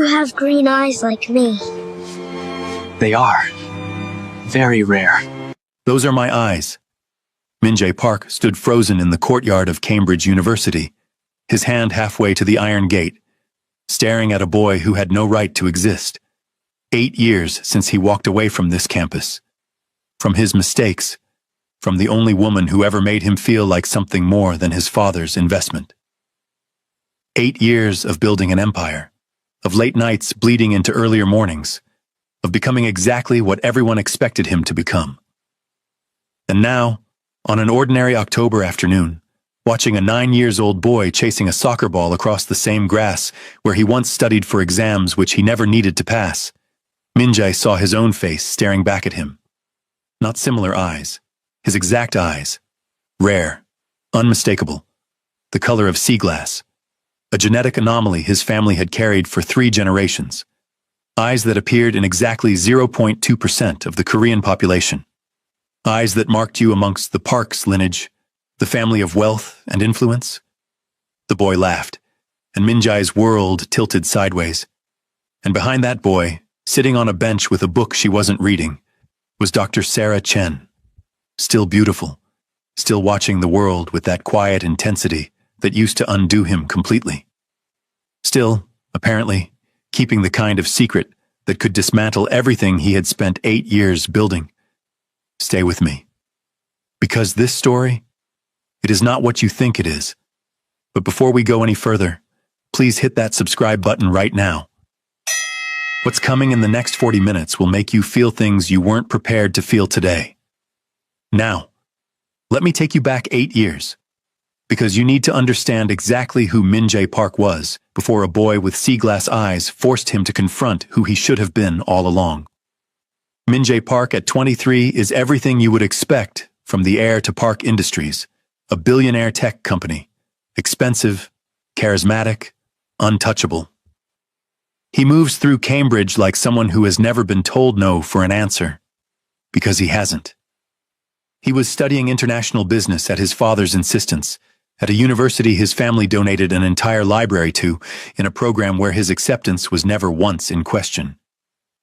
you have green eyes like me? They are. Very rare. Those are my eyes. Min Jae Park stood frozen in the courtyard of Cambridge University, his hand halfway to the iron gate, staring at a boy who had no right to exist. 8 years since he walked away from this campus. From his mistakes. From the only woman who ever made him feel like something more than his father's investment. 8 years of building an empire, of late nights bleeding into earlier mornings, of becoming exactly what everyone expected him to become. And now, on an ordinary October afternoon, watching a 9-year-old boy chasing a soccer ball across the same grass where he once studied for exams which he never needed to pass, Min Jae saw his own face staring back at him. Not similar eyes, his exact eyes, rare, unmistakable, the color of sea glass, a genetic anomaly his family had carried for 3 generations, eyes that appeared in exactly 0.2% of the Korean population, eyes that marked you amongst the Park's lineage, the family of wealth and influence. The boy laughed, and Min Jae's world tilted sideways. And behind that boy, sitting on a bench with a book she wasn't reading, was Dr. Sarah Chen, still beautiful, still watching the world with that quiet intensity that used to undo him completely. Still, apparently, keeping the kind of secret that could dismantle everything he had spent 8 years building. Stay with me. Because this story, it is not what you think it is. But before we go any further, please hit that subscribe button right now. What's coming in the next 40 minutes will make you feel things you weren't prepared to feel today. Now, let me take you back 8 years, because you need to understand exactly who Min Jae Park was before a boy with sea glass eyes forced him to confront who he should have been all along. Min Jae Park at 23 is everything you would expect from the heir to Park Industries, a billionaire tech company, expensive, charismatic, untouchable. He moves through Cambridge like someone who has never been told no for an answer, because he hasn't. He was studying international business at his father's insistence, at a university his family donated an entire library to, in a program where his acceptance was never once in question,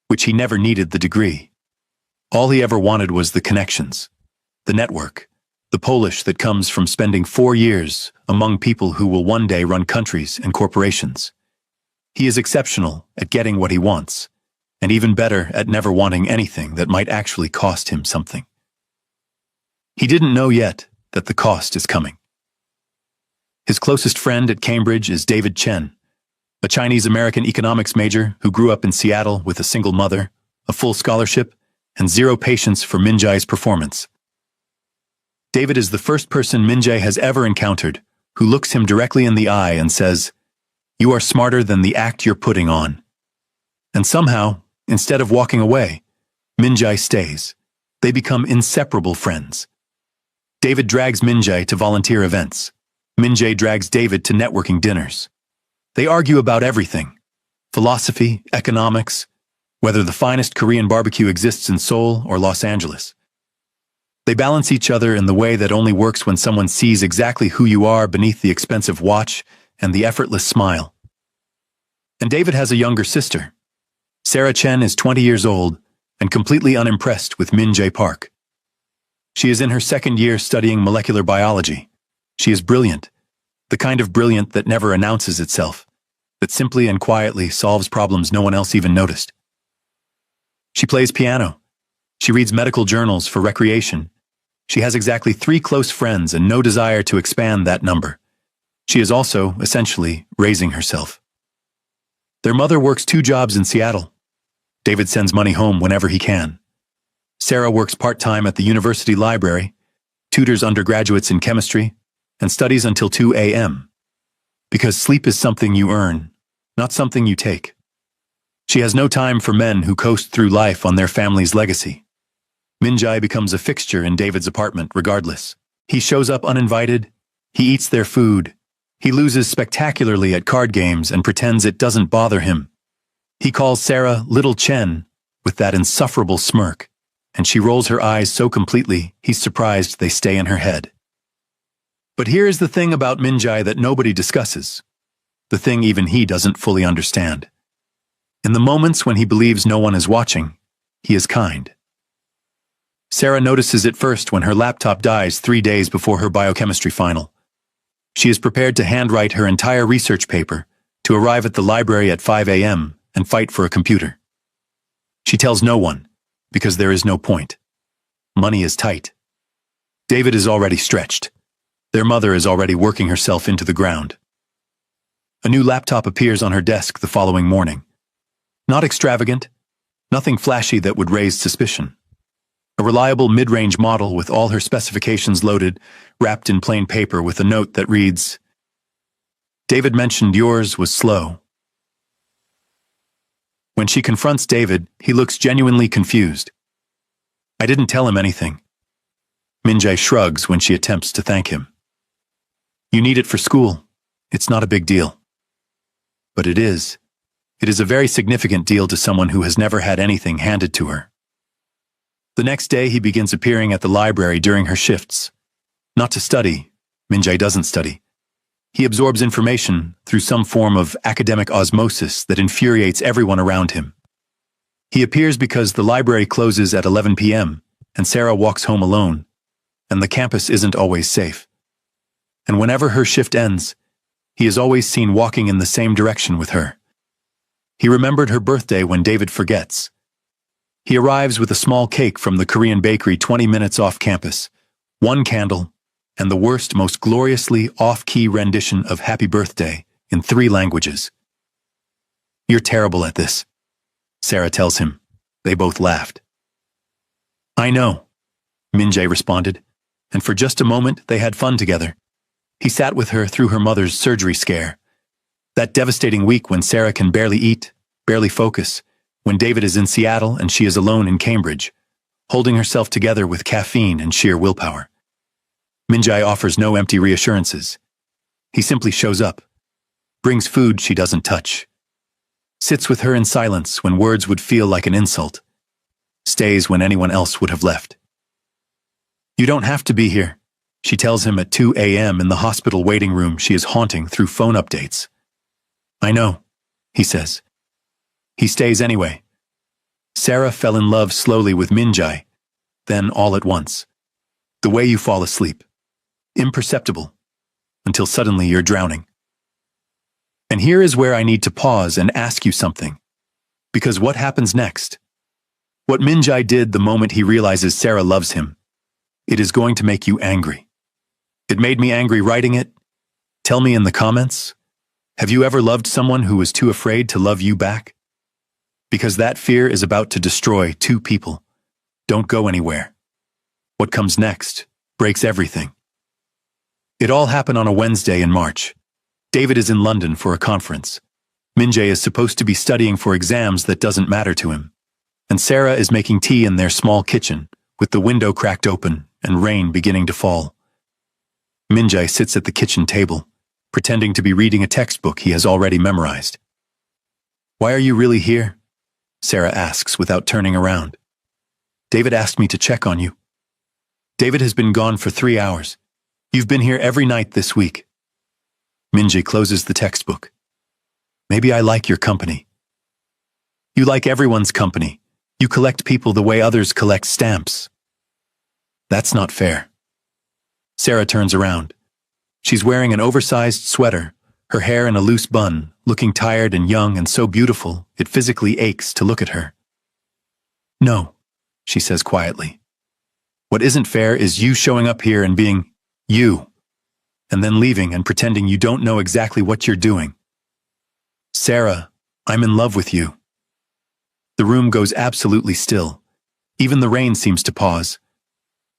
which he never needed the degree. All he ever wanted was the connections, the network, the polish that comes from spending 4 years among people who will one day run countries and corporations. He is exceptional at getting what he wants, and even better at never wanting anything that might actually cost him something. He didn't know yet that the cost is coming. His closest friend at Cambridge is David Chen, a Chinese-American economics major who grew up in Seattle with a single mother, a full scholarship, and 0 patience for Min Jae's performance. David is the first person Min Jae has ever encountered who looks him directly in the eye and says, "You are smarter than the act you're putting on." And somehow, instead of walking away, Min Jae stays. They become inseparable friends. David drags Min Jae to volunteer events. Min Jae drags David to networking dinners. They argue about everything: philosophy, economics, whether the finest Korean barbecue exists in Seoul or Los Angeles. They balance each other in the way that only works when someone sees exactly who you are beneath the expensive watch and the effortless smile. And David has a younger sister. Sarah Chen is 20 years old and completely unimpressed with Min Jae Park. She is in her 2nd year studying molecular biology. She is brilliant, the kind of brilliant that never announces itself, that simply and quietly solves problems no one else even noticed. She plays piano. She reads medical journals for recreation. She has exactly 3 close friends and no desire to expand that number. She is also, essentially, raising herself. Their mother works 2 jobs in Seattle. David sends money home whenever he can. Sarah works part-time at the university library, tutors undergraduates in chemistry, and studies until 2 a.m. Because sleep is something you earn, not something you take. She has no time for men who coast through life on their family's legacy. Min Jae becomes a fixture in David's apartment regardless. He shows up uninvited, he eats their food, he loses spectacularly at card games and pretends it doesn't bother him. He calls Sarah Little Chen with that insufferable smirk, and she rolls her eyes so completely he's surprised they stay in her head. But here is the thing about Min Jae that nobody discusses, the thing even he doesn't fully understand. In the moments when he believes no one is watching, he is kind. Sarah notices it first when her laptop dies 3 days before her biochemistry final. She is prepared to handwrite her entire research paper, to arrive at the library at 5 a.m. and fight for a computer. She tells no one, because there is no point. Money is tight. David is already stretched. Their mother is already working herself into the ground. A new laptop appears on her desk the following morning. Not extravagant, nothing flashy that would raise suspicion. A reliable mid-range model with all her specifications loaded, wrapped in plain paper with a note that reads, "David mentioned yours was slow." When she confronts David, he looks genuinely confused. "I didn't tell him anything." Min-jae shrugs when she attempts to thank him. "You need it for school. It's not a big deal." But it is. It is a very significant deal to someone who has never had anything handed to her. The next day he begins appearing at the library during her shifts. Not to study. Min-jae doesn't study. He absorbs information through some form of academic osmosis that infuriates everyone around him. He appears because the library closes at 11 p.m. and Sarah walks home alone, and the campus isn't always safe. And whenever her shift ends, he is always seen walking in the same direction with her. He remembered her birthday when David forgets. He arrives with a small cake from the Korean bakery 20 minutes off campus, one candle, and the worst, most gloriously off-key rendition of Happy Birthday in 3 languages. "You're terrible at this," Sarah tells him. They both laughed. "I know," Min-jae responded, and for just a moment they had fun together. He sat with her through her mother's surgery scare. That devastating week when Sarah can barely eat, barely focus, when David is in Seattle and she is alone in Cambridge, holding herself together with caffeine and sheer willpower. Min-jae offers no empty reassurances. He simply shows up, brings food she doesn't touch, sits with her in silence when words would feel like an insult, stays when anyone else would have left. "You don't have to be here," she tells him at 2 a.m. in the hospital waiting room she is haunting through phone updates. "I know," he says. He stays anyway. Sarah fell in love slowly with Min-jae, then all at once. The way you fall asleep. Imperceptible, until suddenly you're drowning. And here is where I need to pause and ask you something. Because what happens next? What Min-jae did the moment he realizes Sarah loves him, it is going to make you angry. It made me angry writing it. Tell me in the comments. Have you ever loved someone who was too afraid to love you back? Because that fear is about to destroy 2 people. Don't go anywhere. What comes next breaks everything. It all happened on a Wednesday in March. David is in London for a conference. Min-jae is supposed to be studying for exams that doesn't matter to him. And Sarah is making tea in their small kitchen, with the window cracked open and rain beginning to fall. Min-jae sits at the kitchen table, pretending to be reading a textbook he has already memorized. "Why are you really here?" Sarah asks without turning around. "David asked me to check on you." "David has been gone for 3 hours. You've been here every night this week." Min-jae closes the textbook. "Maybe I like your company." "You like everyone's company. You collect people the way others collect stamps." "That's not fair." Sarah turns around. She's wearing an oversized sweater, her hair in a loose bun, looking tired and young and so beautiful it physically aches to look at her. "No," she says quietly. "What isn't fair is you showing up here and being you, and then leaving and pretending you don't know exactly what you're doing." "Sarah, I'm in love with you." The room goes absolutely still. Even the rain seems to pause.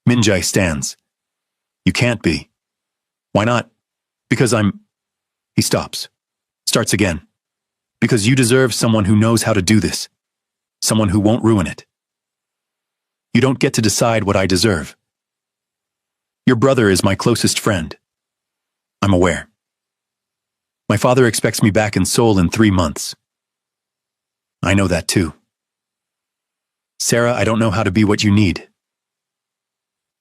Min-jae stands. "You can't be." "Why not?" "Because I'm—" He stops. Starts again. "Because you deserve someone who knows how to do this. Someone who won't ruin it." "You don't get to decide what I deserve." "Your brother is my closest friend." "I'm aware." "My father expects me back in Seoul in 3 months." "I know that too." "Sarah, I don't know how to be what you need."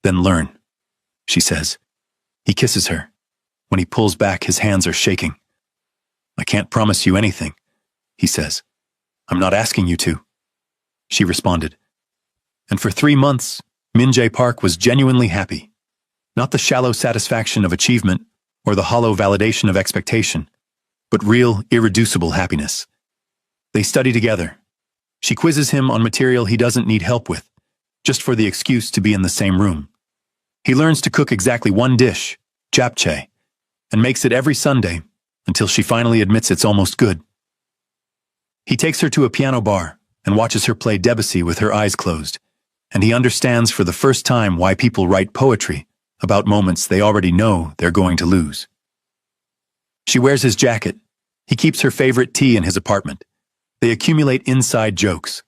"Then learn," she says. He kisses her. When he pulls back, his hands are shaking. "I can't promise you anything," he says. I'm not asking you to, she responded. And for 3 months, Min-jae Park was genuinely happy. Not the shallow satisfaction of achievement or the hollow validation of expectation, but real, irreducible happiness. They study together. She quizzes him on material he doesn't need help with, just for the excuse to be in the same room. He learns to cook exactly one dish, japchae, and makes it every Sunday until she finally admits it's almost good. He takes her to a piano bar and watches her play Debussy with her eyes closed, and he understands for the first time why people write poetry about moments they already know they're going to lose. She wears his jacket. He keeps her favorite tea in his apartment. They accumulate inside jokes,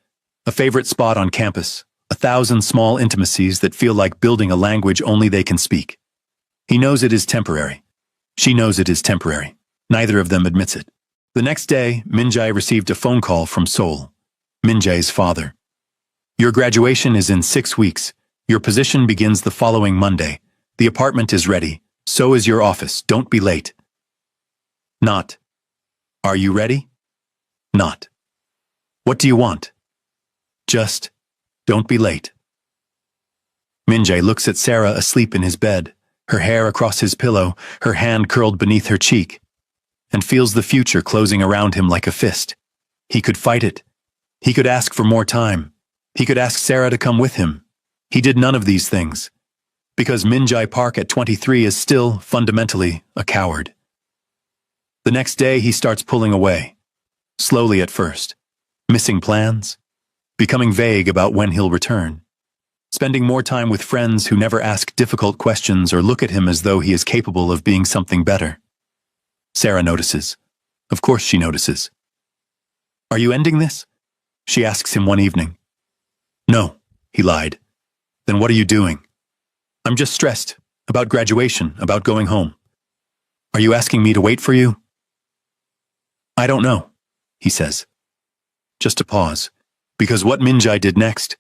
a favorite spot on campus, 1,000 small intimacies that feel like building a language only they can speak. He knows it is temporary. She knows it is temporary. Neither of them admits it. The next day, Min-jae received a phone call from Seoul, Min-jae's father. Your graduation is in 6 weeks. Your position begins the following Monday. The apartment is ready. So is your office. Don't be late. Not. Are you ready? Not. What do you want? Just, don't be late. Min-jae looks at Sarah asleep in his bed, her hair across his pillow, her hand curled beneath her cheek, and feels the future closing around him like a fist. He could fight it. He could ask for more time. He could ask Sarah to come with him. He did none of these things, because Min-jae Park at 23 is still, fundamentally, a coward. The next day he starts pulling away, slowly at first, missing plans, becoming vague about when he'll return, spending more time with friends who never ask difficult questions or look at him as though he is capable of being something better. Sarah notices. Of course she notices. Are you ending this? She asks him one evening. No, he lied. Then what are you doing? I'm just stressed, about graduation, about going home. Are you asking me to wait for you? I don't know, he says. Just a pause, because what Min-jae did next,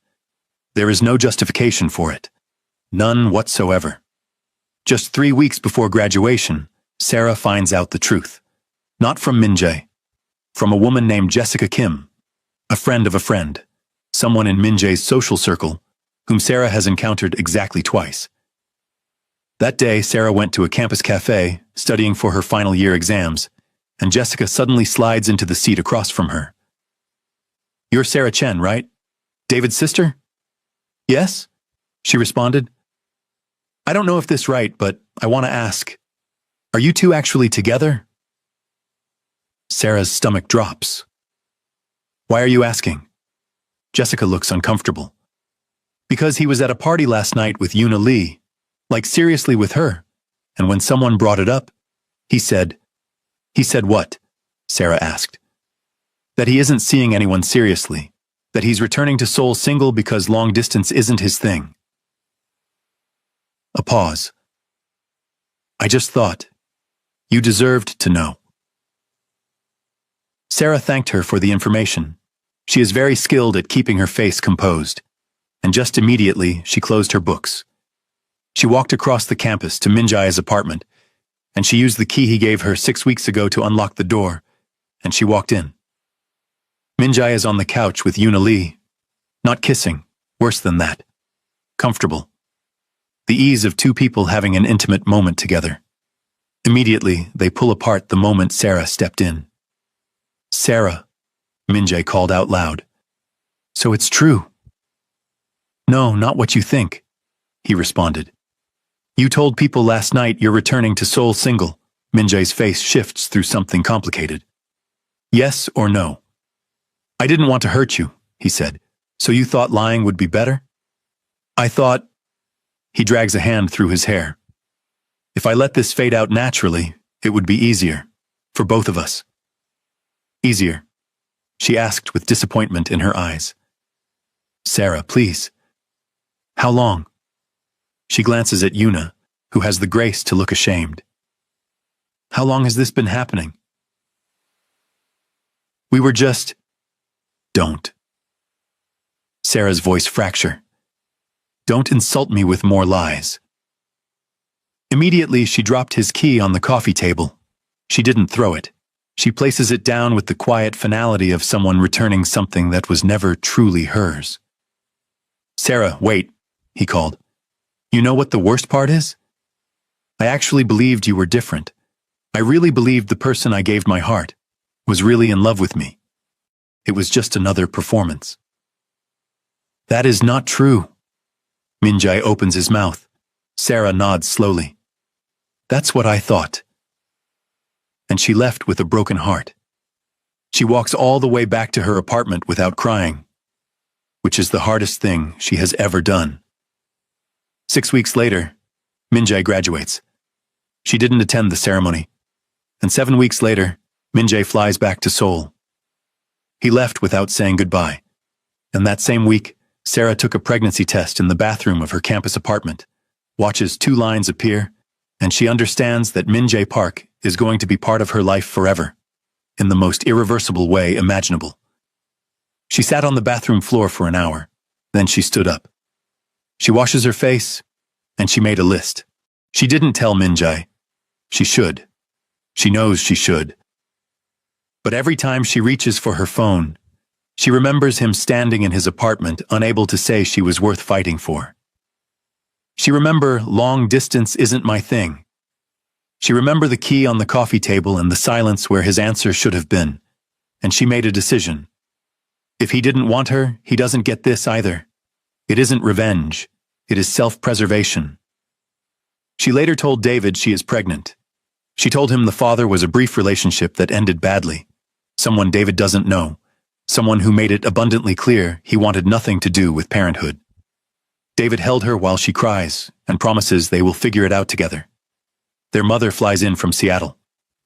there is no justification for it. None whatsoever. Just 3 weeks before graduation, Sarah finds out the truth. Not from Min-jae, from a woman named Jessica Kim, a friend of a friend, someone in Min-jae's social circle, whom Sarah has encountered exactly twice. That day, Sarah went to a campus cafe, studying for her final year exams, and Jessica suddenly slides into the seat across from her. You're Sarah Chen, right? David's sister? Yes, she responded. I don't know if this is right, but I want to ask, are you two actually together? Sarah's stomach drops. Why are you asking? Jessica looks uncomfortable. Because he was at a party last night with Yoona Lee, like seriously with her, and when someone brought it up, he said what? Sarah asked. That he isn't seeing anyone seriously, that he's returning to Seoul single because long distance isn't his thing. A pause. I just thought, you deserved to know. Sarah thanked her for the information. She is very skilled at keeping her face composed, and just immediately she closed her books. She walked across the campus to Min-jae's apartment, and she used the key he gave her 6 weeks ago to unlock the door, and she walked in. Min-jae is on the couch with Yoona Lee, not kissing, worse than that, comfortable. The ease of two people having an intimate moment together. Immediately, they pull apart the moment Sarah stepped in. Sarah, Min-jae called out loud. So it's true. No, not what you think, he responded. You told people last night you're returning to Seoul single. Min-jae's face shifts through something complicated. Yes or no? I didn't want to hurt you, he said. So you thought lying would be better? I thought... He drags a hand through his hair. If I let this fade out naturally, it would be easier. For both of us. Easier, she asked with disappointment in her eyes. Sarah, please. How long? She glances at Yoona, who has the grace to look ashamed. How long has this been happening? We were just... Don't. Sarah's voice fracture. Don't insult me with more lies. Immediately, she dropped his key on the coffee table. She didn't throw it. She places it down with the quiet finality of someone returning something that was never truly hers. "Sarah, wait," he called. "You know what the worst part is? I actually believed you were different. I really believed the person I gave my heart was really in love with me. It was just another performance." "That is not true." Minjae opens his mouth. Sarah nods slowly. "That's what I thought." And she left with a broken heart. She walks all the way back to her apartment without crying, which is the hardest thing she has ever done. 6 weeks later, Minjae graduates. She didn't attend the ceremony, and 7 weeks later, Minjae flies back to Seoul. He left without saying goodbye, and that same week, Sarah took a pregnancy test in the bathroom of her campus apartment, watches 2 lines appear, and she understands that Minjae Park is going to be part of her life forever, in the most irreversible way imaginable. She sat on the bathroom floor for an hour, then she stood up. She washes her face, and she made a list. She didn't tell Minjae. She should. She knows she should. But every time she reaches for her phone, she remembers him standing in his apartment, unable to say she was worth fighting for. She remembers long distance isn't my thing. She remembers the key on the coffee table and the silence where his answer should have been, and she made a decision. If he didn't want her, he doesn't get this either. It isn't revenge. It is self-preservation. She later told David she is pregnant. She told him the father was a brief relationship that ended badly. Someone David doesn't know. Someone who made it abundantly clear he wanted nothing to do with parenthood. David held her while she cries and promises they will figure it out together. Their mother flies in from Seattle.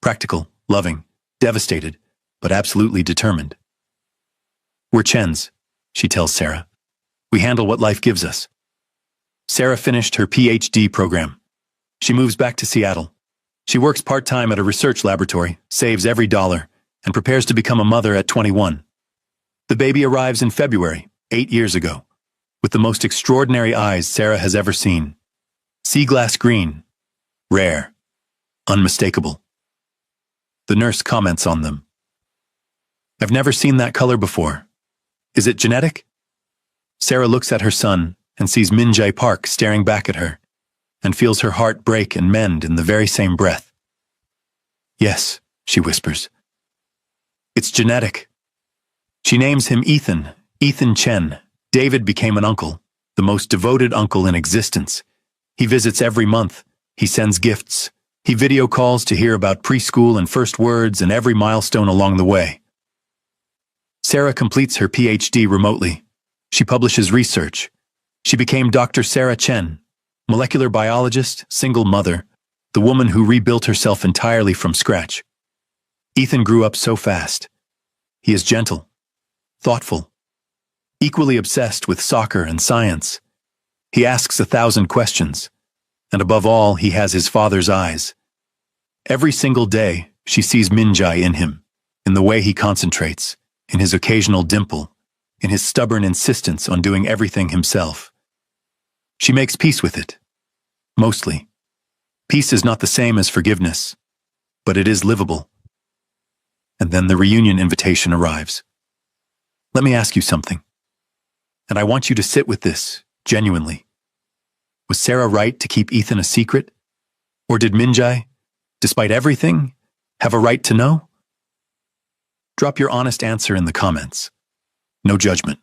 Practical, loving, devastated, but absolutely determined. "We're Chens," she tells Sarah. "We handle what life gives us." Sarah finished her PhD program. She moves back to Seattle. She works part-time at a research laboratory, saves every dollar, and prepares to become a mother at 21. The baby arrives in February, 8 years ago, with the most extraordinary eyes Sarah has ever seen. Sea glass green. Rare. Unmistakable. The nurse comments on them. "I've never seen that color before. Is it genetic?" Sarah looks at her son and sees Minjae Park staring back at her, and feels her heart break and mend in the very same breath. "Yes," she whispers. "It's genetic." She names him Ethan, Ethan Chen. David became an uncle, the most devoted uncle in existence. He visits every month. He sends gifts. He video calls to hear about preschool and first words and every milestone along the way. Sarah completes her PhD remotely. She publishes research. She became Dr. Sarah Chen, molecular biologist, single mother, the woman who rebuilt herself entirely from scratch. Ethan grew up so fast. He is gentle, thoughtful, equally obsessed with soccer and science. He asks 1,000 questions, and above all, he has his father's eyes. Every single day, she sees Minjae in him, in the way he concentrates, in his occasional dimple, in his stubborn insistence on doing everything himself. She makes peace with it. Mostly. Peace is not the same as forgiveness, but it is livable. And then the reunion invitation arrives. "Let me ask you something. And I want you to sit with this, genuinely. Was Sarah right to keep Ethan a secret? Or did Minjae, despite everything, have a right to know?" Drop your honest answer in the comments. No judgment.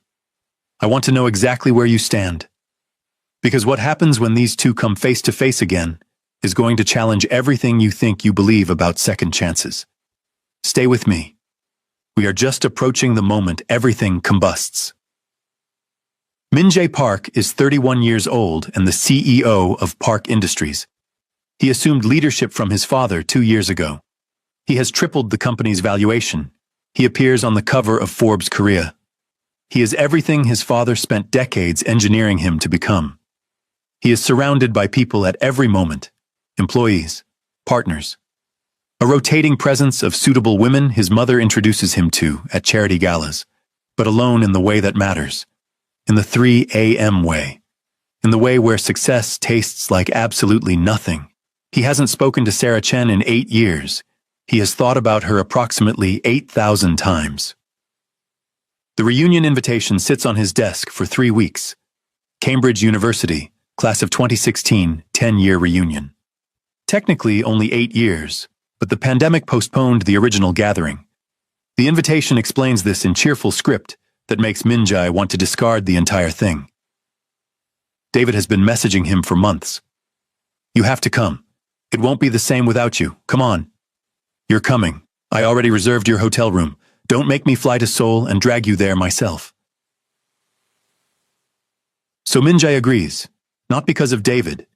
I want to know exactly where you stand. Because what happens when these two come face to face again is going to challenge everything you think you believe about second chances. Stay with me. We are just approaching the moment everything combusts. Minjae Park is 31 years old and the CEO of Park Industries. He assumed leadership from his father 2 years ago. He has tripled the company's valuation. He appears on the cover of Forbes Korea. He is everything his father spent decades engineering him to become. He is surrounded by people at every moment, employees, partners. A rotating presence of suitable women his mother introduces him to at charity galas, but alone in the way that matters. In the 3 a.m. way. In the way where success tastes like absolutely nothing. He hasn't spoken to Sarah Chen in 8 years. He has thought about her approximately 8,000 times. The reunion invitation sits on his desk for 3 weeks. Cambridge University, class of 2016, 10-year reunion. Technically only 8 years, but the pandemic postponed the original gathering. The invitation explains this in cheerful script that makes Min-jae want to discard the entire thing. David has been messaging him for months. You have to come. It won't be the same without you. Come on. You're coming. I already reserved your hotel room. Don't make me fly to Seoul and drag you there myself. So Min-jae agrees, not because of David,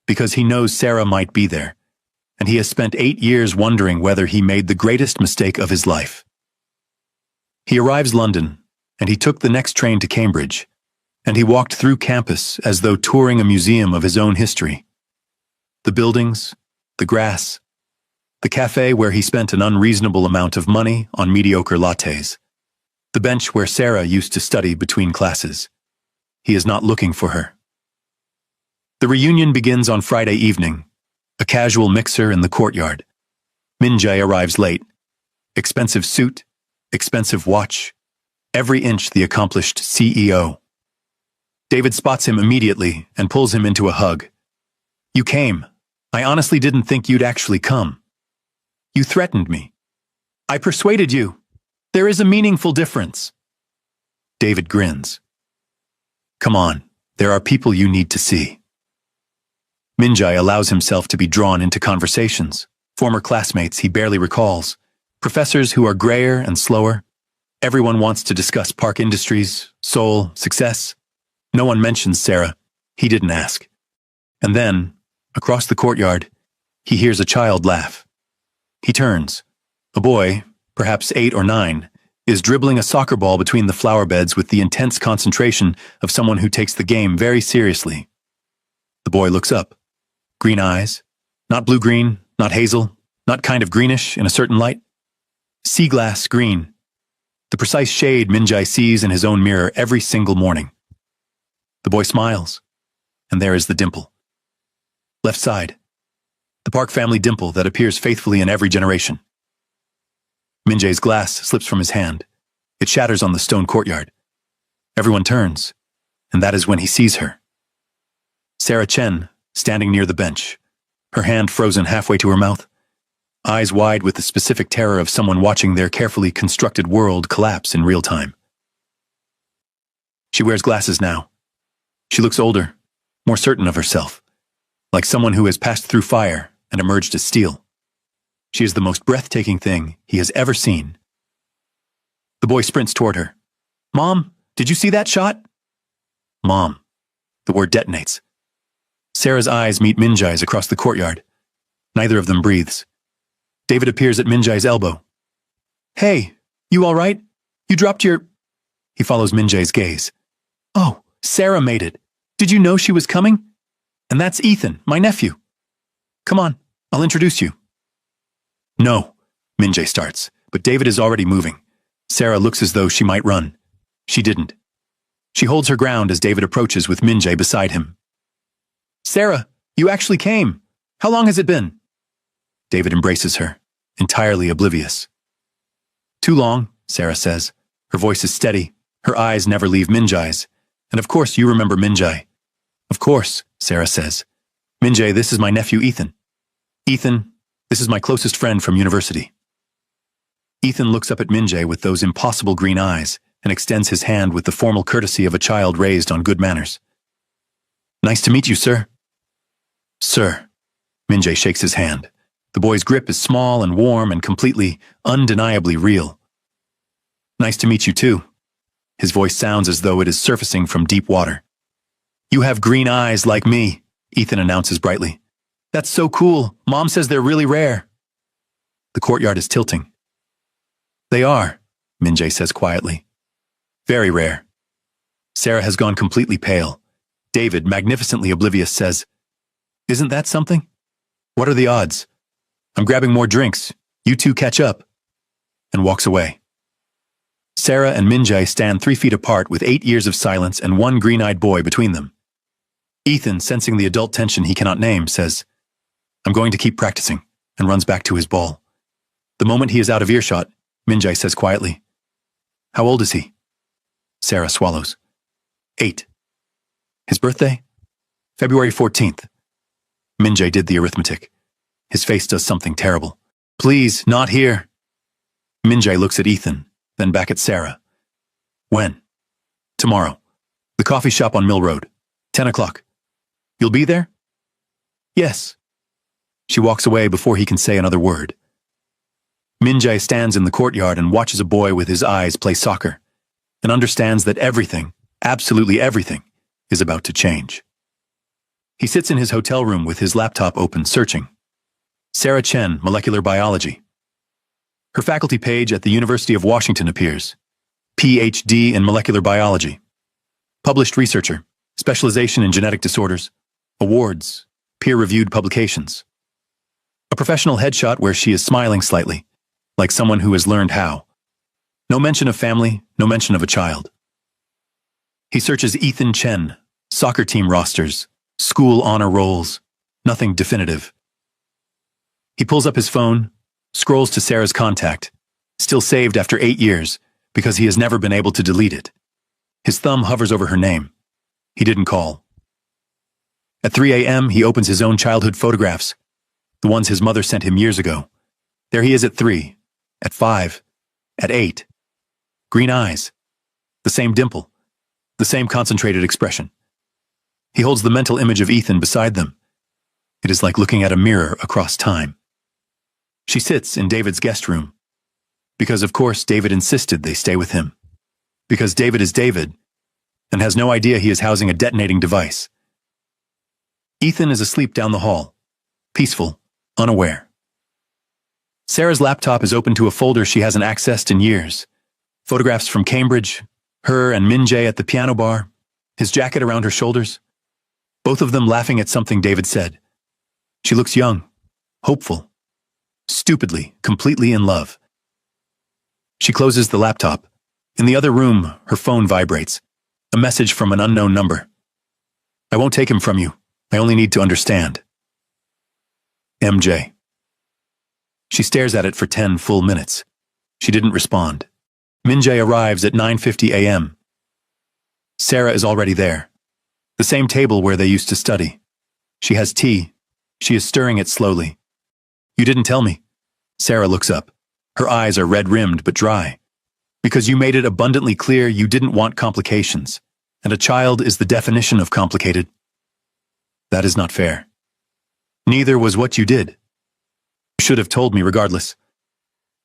because he knows Sarah might be there, and he has spent 8 years wondering whether he made the greatest mistake of his life. He arrives London, and he took the next train to Cambridge, and he walked through campus as though touring a museum of his own history. The buildings, the grass, the cafe where he spent an unreasonable amount of money on mediocre lattes, the bench where Sarah used to study between classes. He is not looking for her. The reunion begins on Friday evening, a casual mixer in the courtyard. Min-jae arrives late. Expensive suit, expensive watch, every inch the accomplished CEO. David spots him immediately and pulls him into a hug. You came. I honestly didn't think you'd actually come. You threatened me. I persuaded you. There is a meaningful difference. David grins. Come on, there are people you need to see. Min-jae allows himself to be drawn into conversations, former classmates he barely recalls, professors who are grayer and slower. Everyone wants to discuss Park Industries, Seoul, success. No one mentions Sarah. He didn't ask. And then, across the courtyard, he hears a child laugh. He turns. A boy, perhaps 8 or 9, is dribbling a soccer ball between the flower beds with the intense concentration of someone who takes the game very seriously. The boy looks up. Green eyes. Not blue-green, not hazel, not kind of greenish in a certain light. Sea glass green. The precise shade Min-jae sees in his own mirror every single morning. The boy smiles, and there is the dimple. Left side. The Park family dimple that appears faithfully in every generation. Min-jae's glass slips from his hand. It shatters on the stone courtyard. Everyone turns, and that is when he sees her. Sarah Chen, standing near the bench, her hand frozen halfway to her mouth, eyes wide with the specific terror of someone watching their carefully constructed world collapse in real time. She wears glasses now. She looks older, more certain of herself, like someone who has passed through fire and emerged as steel. She is the most breathtaking thing he has ever seen. The boy sprints toward her. Mom, did you see that shot? Mom. The word detonates. Sarah's eyes meet Min-jae's across the courtyard. Neither of them breathes. David appears at Min-jae's elbow. Hey, you all right? You dropped your... He follows Min-jae's gaze. Oh, Sarah made it. Did you know she was coming? And that's Ethan, my nephew. Come on, I'll introduce you. No, Min-jae starts, but David is already moving. Sarah looks as though she might run. She didn't. She holds her ground as David approaches with Min-jae beside him. Sarah, you actually came. How long has it been? David embraces her, entirely oblivious. Too long, Sarah says. Her voice is steady. Her eyes never leave Min-jae's. And of course you remember Min-jae. Of course, Sarah says. Min-jae, this is my nephew Ethan. Ethan, this is my closest friend from university. Ethan looks up at Min-jae with those impossible green eyes and extends his hand with the formal courtesy of a child raised on good manners. Nice to meet you, sir. Sir. Min-jae shakes his hand. The boy's grip is small and warm and completely, undeniably real. Nice to meet you too. His voice sounds as though it is surfacing from deep water. You have green eyes like me, Ethan announces brightly. That's so cool. Mom says they're really rare. The courtyard is tilting. They are, Min-jae says quietly. Very rare. Sarah has gone completely pale. David, magnificently oblivious, says, Isn't that something? What are the odds? I'm grabbing more drinks. You two catch up. And walks away. Sarah and Min-jae stand 3 feet apart with 8 years of silence and one green-eyed boy between them. Ethan, sensing the adult tension he cannot name, says, I'm going to keep practicing, and runs back to his ball. The moment he is out of earshot, Min-jae says quietly, "How old is he?" Sarah swallows. 8. His birthday? February 14th. Min-jae did the arithmetic. His face does something terrible. "Please, not here." Min-jae looks at Ethan, then back at Sarah. "When?" "Tomorrow. The coffee shop on Mill Road. 10 o'clock. You'll be there?" "Yes." She walks away before he can say another word. Min-jae stands in the courtyard and watches a boy with his eyes play soccer, and understands that everything, absolutely everything, is about to change. He sits in his hotel room with his laptop open, searching. Sarah Chen, molecular biology. Her faculty page at the University of Washington appears. PhD in molecular biology. Published researcher, specialization in genetic disorders, awards, peer-reviewed publications. A professional headshot where she is smiling slightly, like someone who has learned how. No mention of family, no mention of a child. He searches Ethan Chen, soccer team rosters, school honor rolls, nothing definitive. He pulls up his phone, scrolls to Sarah's contact, still saved after 8 years, because he has never been able to delete it. His thumb hovers over her name. He didn't call. At 3 a.m., he opens his own childhood photographs, the ones his mother sent him years ago. There he is at 3, at 5, at 8. Green eyes, the same dimple, the same concentrated expression. He holds the mental image of Ethan beside them. It is like looking at a mirror across time. She sits in David's guest room. Because of course David insisted they stay with him. Because David is David, and has no idea he is housing a detonating device. Ethan is asleep down the hall, peaceful, unaware. Sarah's laptop is open to a folder she hasn't accessed in years. Photographs from Cambridge, her and Min-jae at the piano bar, his jacket around her shoulders. Both of them laughing at something David said. She looks young, hopeful, stupidly, completely in love. She closes the laptop. In the other room, her phone vibrates. A message from an unknown number. "I won't take him from you. I only need to understand. MJ." She stares at it for 10 full minutes. She didn't respond. Min-jae arrives at 9:50 a.m. Sarah is already there. The same table where they used to study. She has tea. She is stirring it slowly. "You didn't tell me." Sarah looks up. Her eyes are red-rimmed but dry. "Because you made it abundantly clear you didn't want complications, and a child is the definition of complicated." "That is not fair." "Neither was what you did. You should have told me regardless."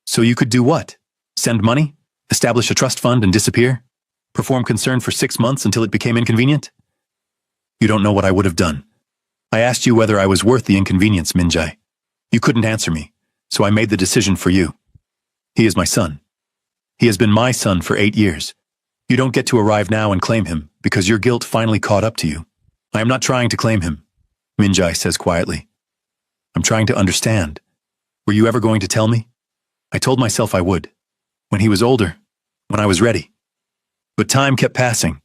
"So you could do what? Send money? Establish a trust fund and disappear? Perform concern for 6 months until it became inconvenient?" "You don't know what I would have done. I asked you whether I was worth the inconvenience, Min-jae. You couldn't answer me, so I made the decision for you. He is my son. He has been my son for 8 years. You don't get to arrive now and claim him, because your guilt finally caught up to you." "I am not trying to claim him," Min-jae says quietly. "I'm trying to understand. Were you ever going to tell me?" "I told myself I would. When he was older, when I was ready. But time kept passing.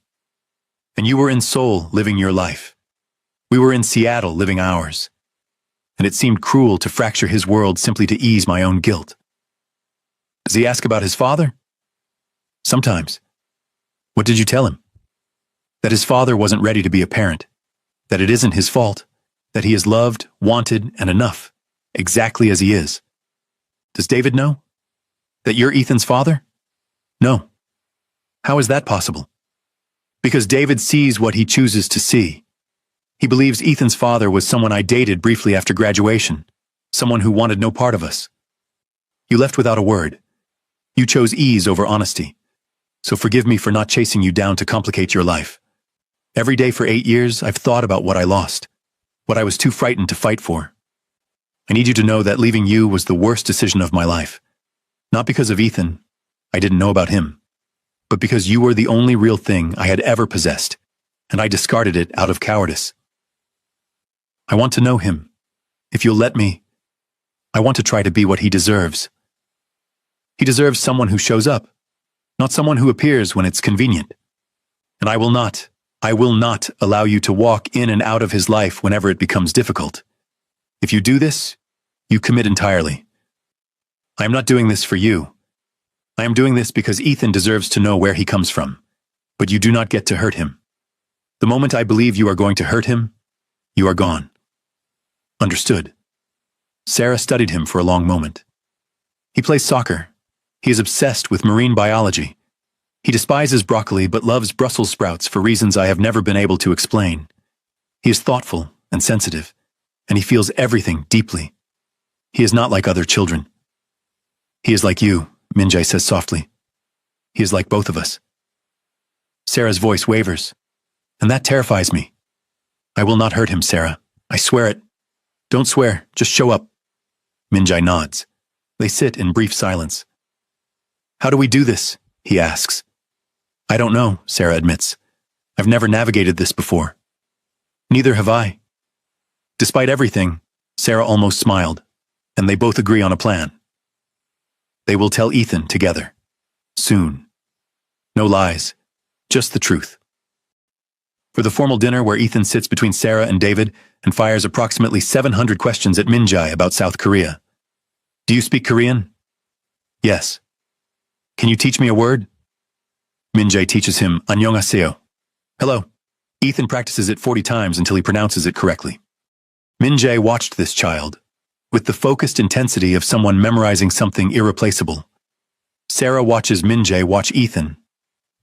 And you were in Seoul living your life. We were in Seattle living ours. And it seemed cruel to fracture his world simply to ease my own guilt." "Does he ask about his father?" "Sometimes." "What did you tell him?" "That his father wasn't ready to be a parent. That it isn't his fault. That he is loved, wanted, and enough, exactly as he is." "Does David know? That you're Ethan's father?" "No." "How is that possible?" "Because David sees what he chooses to see. He believes Ethan's father was someone I dated briefly after graduation, someone who wanted no part of us. You left without a word. You chose ease over honesty. So forgive me for not chasing you down to complicate your life. Every day for 8 years, I've thought about what I lost, what I was too frightened to fight for. I need you to know that leaving you was the worst decision of my life. Not because of Ethan, I didn't know about him, but because you were the only real thing I had ever possessed, and I discarded it out of cowardice. I want to know him. If you'll let me, I want to try to be what he deserves. He deserves someone who shows up, not someone who appears when it's convenient. And I will not allow you to walk in and out of his life whenever it becomes difficult. If you do this, you commit entirely. I am not doing this for you. I am doing this because Ethan deserves to know where he comes from. But you do not get to hurt him. The moment I believe you are going to hurt him, you are gone. Understood. Sarah studied him for a long moment. He plays soccer. He is obsessed with marine biology. He despises broccoli but loves Brussels sprouts for reasons I have never been able to explain. He is thoughtful and sensitive, and he feels everything deeply. He is not like other children. He is like you, Min-jae says softly. He is like both of us. Sarah's voice wavers, and that terrifies me. I will not hurt him, Sarah. I swear it. Don't swear, just show up. Min-jae nods. They sit in brief silence. How do we do this? He asks. I don't know, Sarah admits. I've never navigated this before. Neither have I. Despite everything, Sarah almost smiled, and they both agree on a plan. They will tell Ethan together. Soon. No lies, just the truth. For the formal dinner where Ethan sits between Sarah and David and fires approximately 700 questions at Min-jae about South Korea. Do you speak Korean? Yes. Can you teach me a word? Min-jae teaches him 안녕하세요. Hello. Ethan practices it 40 times until he pronounces it correctly. Min-jae watched this child, with the focused intensity of someone memorizing something irreplaceable. Sarah watches Min-jae watch Ethan.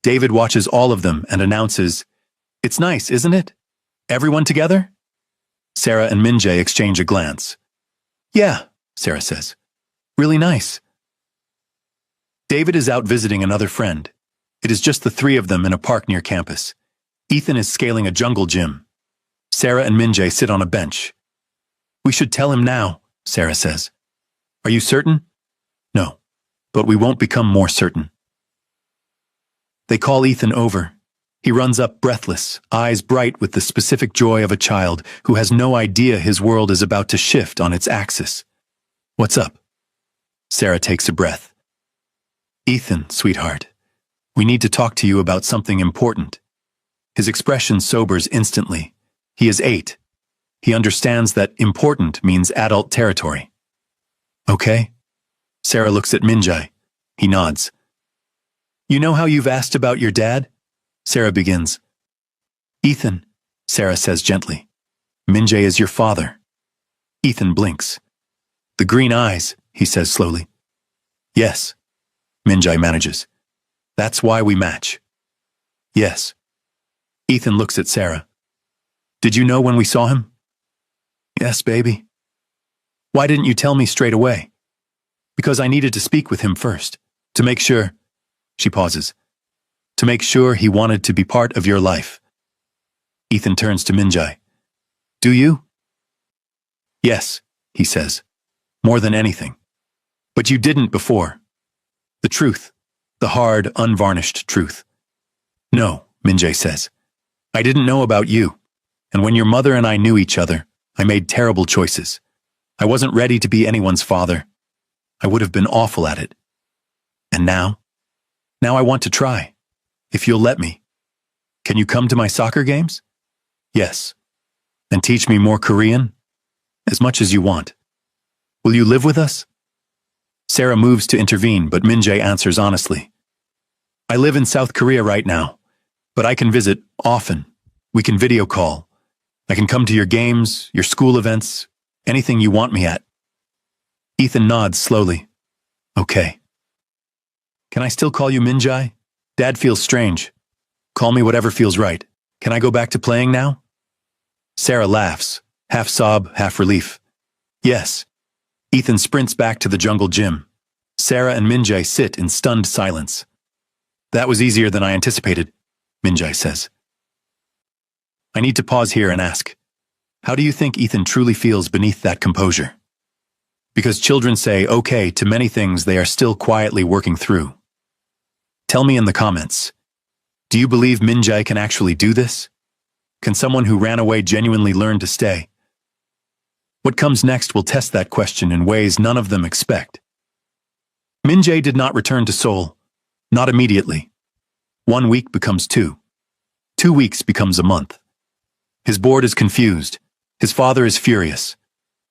David watches all of them and announces, It's nice, isn't it? Everyone together? Sarah and Min-jae exchange a glance. Yeah, Sarah says. Really nice. David is out visiting another friend. It is just the three of them in a park near campus. Ethan is scaling a jungle gym. Sarah and Min-jae sit on a bench. We should tell him now, Sarah says. Are you certain? No, but we won't become more certain. They call Ethan over. He runs up breathless, eyes bright with the specific joy of a child who has no idea his world is about to shift on its axis. What's up? Sarah takes a breath. Ethan, sweetheart, we need to talk to you about something important. His expression sobers instantly. He is 8. He understands that important means adult territory. Okay? Sarah looks at Min-jae. He nods. You know how you've asked about your dad? Sarah begins. Ethan, Sarah says gently. Min-jae is your father. Ethan blinks. The green eyes, he says slowly. Yes, Min-jae manages. That's why we match. Yes. Ethan looks at Sarah. Did you know when we saw him? Yes, baby. Why didn't you tell me straight away? Because I needed to speak with him first, to make sure. She pauses. To make sure he wanted to be part of your life. Ethan turns to Min-jae. Do you? Yes, he says. More than anything. But you didn't before. The truth. The hard, unvarnished truth. No, Min-jae says. I didn't know about you. And when your mother and I knew each other, I made terrible choices. I wasn't ready to be anyone's father. I would have been awful at it. And now? Now I want to try. If you'll let me. Can you come to my soccer games? Yes. And teach me more Korean? As much as you want. Will you live with us? Sarah moves to intervene, but Min-jae answers honestly. I live in South Korea right now, but I can visit often. We can video call. I can come to your games, your school events, anything you want me at. Ethan nods slowly. Okay. Can I still call you Min-jae? Dad feels strange. Call me whatever feels right. Can I go back to playing now? Sarah laughs, half sob, half relief. Yes. Ethan sprints back to the jungle gym. Sarah and Min-jae sit in stunned silence. That was easier than I anticipated, Min-jae says. I need to pause here and ask, how do you think Ethan truly feels beneath that composure? Because children say okay to many things they are still quietly working through. Tell me in the comments, do you believe Min-jae can actually do this? Can someone who ran away genuinely learn to stay? What comes next will test that question in ways none of them expect. Min-jae did not return to Seoul, not immediately. 1 week becomes 2. 2 weeks becomes a month. His board is confused. His father is furious.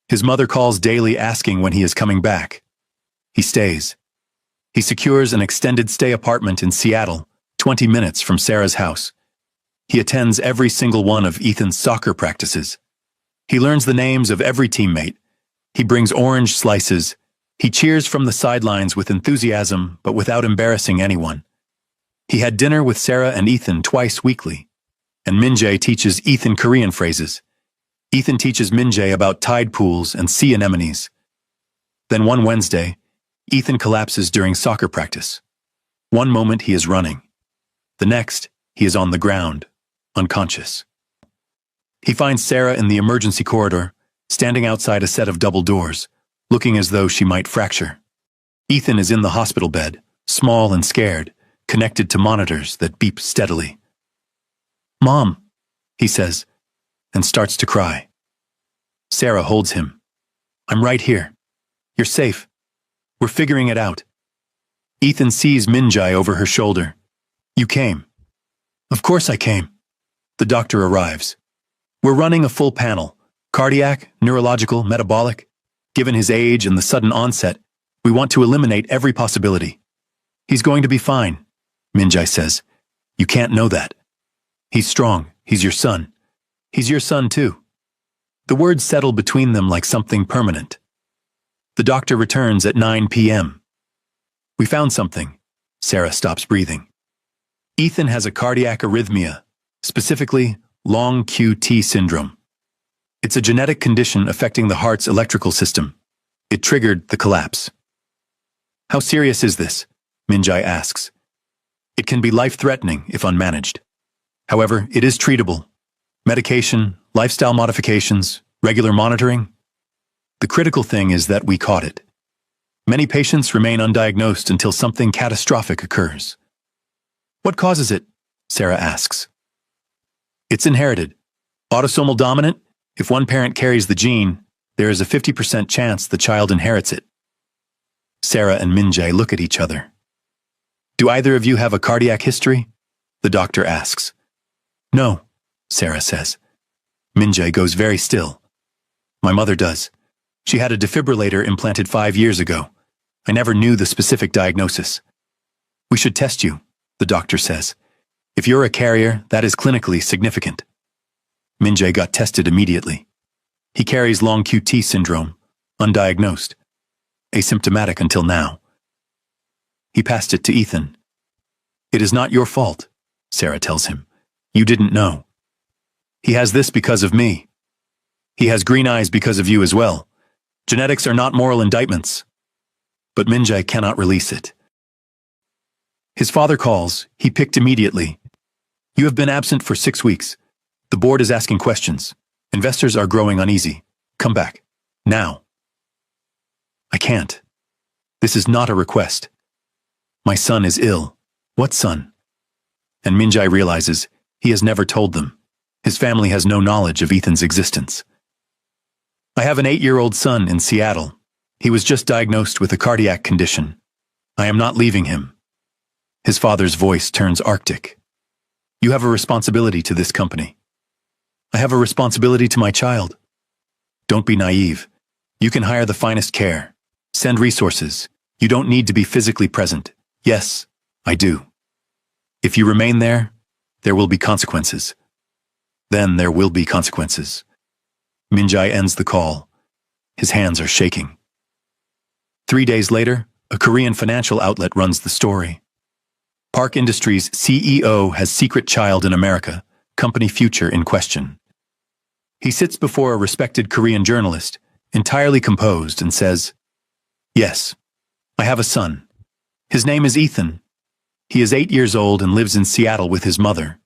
His mother calls daily asking when he is coming back. He stays. He secures an extended stay apartment in Seattle, 20 minutes from Sarah's house. He attends every single one of Ethan's soccer practices. He learns the names of every teammate. He brings orange slices. He cheers from the sidelines with enthusiasm, but without embarrassing anyone. He had dinner with Sarah and Ethan twice weekly, and Min-jae teaches Ethan Korean phrases. Ethan teaches Min-jae about tide pools and sea anemones. Then one Wednesday, Ethan collapses during soccer practice. One moment he is running. The next, he is on the ground, unconscious. He finds Sarah in the emergency corridor, standing outside a set of double doors, looking as though she might fracture. Ethan is in the hospital bed, small and scared, connected to monitors that beep steadily. "Mom," he says, and starts to cry. Sarah holds him. "I'm right here. You're safe. We're figuring it out." Ethan sees Min-jae over her shoulder. "You came." "Of course I came." The doctor arrives. "We're running a full panel, cardiac, neurological, metabolic. Given his age and the sudden onset, we want to eliminate every possibility." "He's going to be fine," Min-jae says. "You can't know that. He's strong. He's your son. He's your son too." The words settle between them like something permanent. The doctor returns at 9 p.m. "We found something." Sarah stops breathing. Ethan has a cardiac arrhythmia, specifically long QT syndrome. It's a genetic condition affecting the heart's electrical system. It triggered the collapse. "How serious is this?" Min-jae asks. "It can be life-threatening if unmanaged. However, it is treatable. Medication, lifestyle modifications, regular monitoring. The critical thing is that we caught it. Many patients remain undiagnosed until something catastrophic occurs." "What causes it?" Sarah asks. "It's inherited. Autosomal dominant. If one parent carries the gene, there is a 50% chance the child inherits it." Sarah and Min-jae look at each other. "Do either of you have a cardiac history?" the doctor asks. "No," Sarah says. Min-jae goes very still. "My mother does. She had a defibrillator implanted 5 years ago. I never knew the specific diagnosis." "We should test you," the doctor says. "If you're a carrier, that is clinically significant." Min-jae got tested immediately. He carries long QT syndrome, undiagnosed, asymptomatic until now. He passed it to Ethan. "It is not your fault," Sarah tells him. "You didn't know. He has this because of me. He has green eyes because of you as well. Genetics are not moral indictments." But Min-jae cannot release it. His father calls. He picked immediately. "You have been absent for 6 weeks. The board is asking questions. Investors are growing uneasy. Come back. Now." "I can't. This is not a request. My son is ill." "What son?" And Min-jae realizes he has never told them. His family has no knowledge of Ethan's existence. "I have an 8-year-old son in Seattle. He was just diagnosed with a cardiac condition. I am not leaving him." His father's voice turns arctic. "You have a responsibility to this company." "I have a responsibility to my child." "Don't be naive. You can hire the finest care. Send resources. You don't need to be physically present." "Yes, I do. If you remain there will be consequences. Then there will be consequences." Min-jae ends the call. His hands are shaking. 3 days later, a Korean financial outlet runs the story. Park Industries' CEO has secret child in America, company future in question. He sits before a respected Korean journalist, entirely composed, and says, "Yes, I have a son. His name is Ethan. He is 8 years old and lives in Seattle with his mother,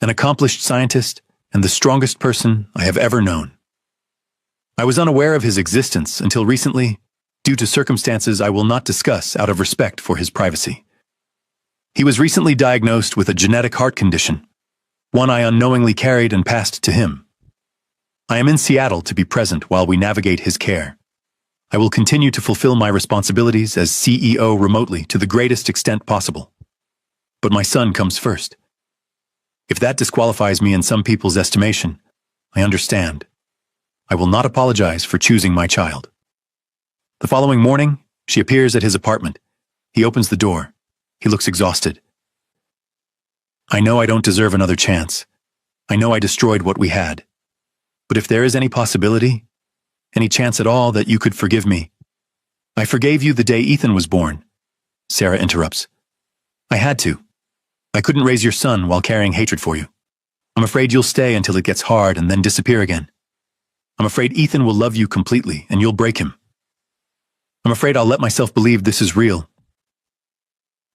an accomplished scientist and the strongest person I have ever known. I was unaware of his existence until recently, due to circumstances I will not discuss out of respect for his privacy. He was recently diagnosed with a genetic heart condition, one I unknowingly carried and passed to him. I am in Seattle to be present while we navigate his care. I will continue to fulfill my responsibilities as CEO remotely to the greatest extent possible. But my son comes first. If that disqualifies me in some people's estimation, I understand. I will not apologize for choosing my child." The following morning, She appears at his apartment. He opens the door. He looks exhausted. I know I don't deserve another chance. I know I destroyed what we had. But if there is any possibility, any chance at all that you could forgive me, I forgave you the day Ethan was born. Sarah interrupts. I had to. I couldn't raise your son while carrying hatred for you. I'm afraid you'll stay until it gets hard and then disappear again. I'm afraid Ethan will love you completely and you'll break him. I'm afraid I'll let myself believe this is real.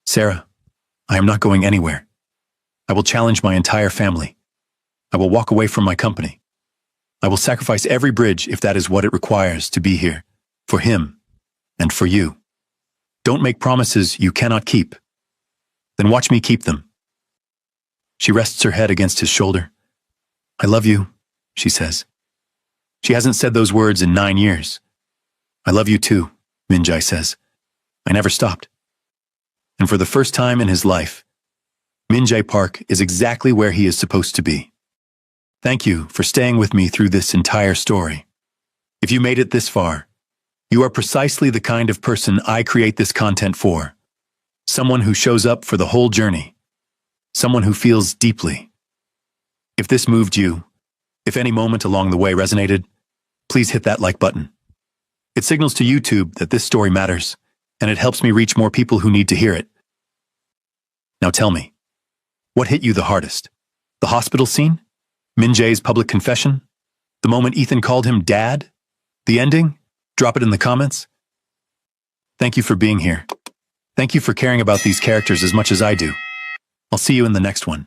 Sarah, I am not going anywhere. I will challenge my entire family. I will walk away from my company. I will sacrifice every bridge if that is what it requires to be here, for him and for you. Don't make promises you cannot keep. Then watch me keep them. She rests her head against his shoulder. I love you, she says. She hasn't said those words in 9 years. I love you too, Min-jae says. I never stopped. And for the first time in his life, Min-jae Park is exactly where he is supposed to be. Thank you for staying with me through this entire story. If you made it this far, you are precisely the kind of person I create this content for. Someone who shows up for the whole journey. Someone who feels deeply. If this moved you, if any moment along the way resonated, please hit that like button. It signals to YouTube that this story matters, and it helps me reach more people who need to hear it. Now tell me, what hit you the hardest? The hospital scene? Min-jae's public confession? The moment Ethan called him Dad? The ending? Drop it in the comments. Thank you for being here. Thank you for caring about these characters as much as I do. I'll see you in the next one.